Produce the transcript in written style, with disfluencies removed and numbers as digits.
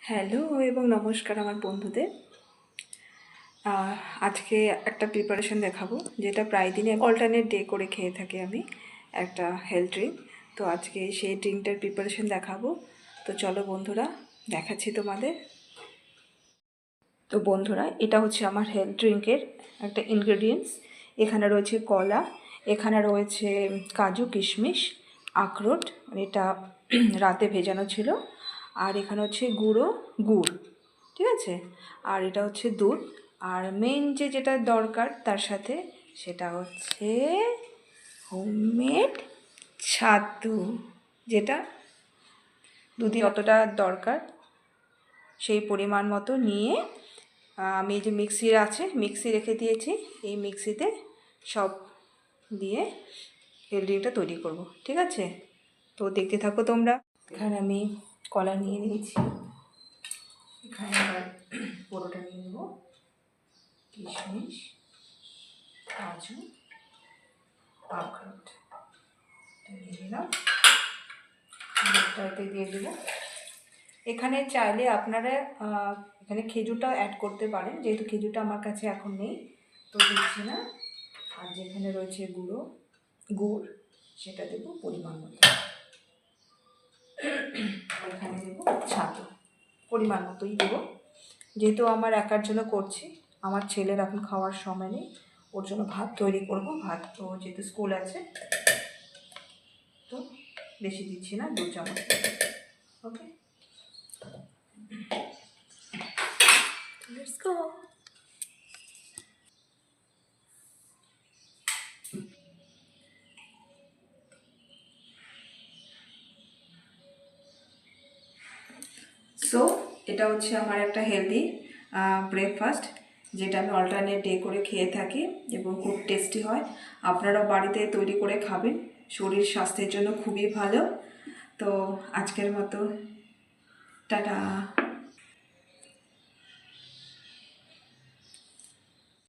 Hello এবং নমস্কার আমার বন্ধুদের। আজকে একটা প্রিপারেশন দেখাবো, যেটা প্রায় দিনই অল্টারনেট ডে করে খেয়ে থাকি আমি, একটা হেলথ ড্রিঙ্ক। তো আজকে সেই ড্রিঙ্কটার প্রিপারেশন দেখাবো। তো চলো বন্ধুরা, দেখাচ্ছি তোমাদের। তো বন্ধুরা, এটা হচ্ছে আমার হেলথ ড্রিঙ্কের একটা ইনগ্রেডিয়েন্টস। এখানে রয়েছে কলা, এখানে রয়েছে কাজু কিশমিশ, আখরোট, এটা রাতে ভেজানো ছিল, আর এখানে হচ্ছে গুড়, ঠিক আছে, আর এটা হচ্ছে দুধ। আর মেইন যেটা দরকার তার সাথে, সেটা হচ্ছে হোমমেড ছাতু, যেটা দুধে যতটা দরকার সেই পরিমাণ মতো নিয়ে আমি যে মিক্সি রেখে দিয়েছি, এই মিক্সিতে সব দিয়ে হেলথ ড্রিঙ্কটা তৈরি করব, ঠিক আছে। তো দেখতে থাকো তোমরা। এখানে আমি কলা নিয়ে নিয়েছি, এখানে আবার পুরোটা নিয়ে নেব, কিশমিশ, কাজু, আখরোট নিয়ে নিলাম, দুধটাতে দিয়ে দেবো। এখানে চাইলে আপনারা এখানে খেজুরটা অ্যাড করতে পারেন, যেহেতু খেজুরটা আমার কাছে এখন নেই, তো দিচ্ছি না। আর যেখানে রয়েছে গুড়, সেটা দেবো পরিমাণ মতো। এখানে দেবো ছাতু, পরিমাণ মতোই দেবো, যেহেতু আমার একার জন্য করছি, আমার ছেলের এখন খাওয়ার সময় নেই, ওর জন্য ভাত তৈরি করব। ভাত তো যেহেতু স্কুল আছে, তো বেশি দিচ্ছি না, 2 চামচ। ওকে, লেটস গো। সো এটা হচ্ছে আমার একটা হেলদি ব্রেকফাস্ট, যেটা আমি অল্টারনেট ডে করে খেয়ে থাকি এবং খুব টেস্টি হয়। আপনারাও বাড়িতে তৈরি করে খাবেন, শরীর স্বাস্থ্যের জন্য খুবই ভালো। তো আজকের মতো টাটা।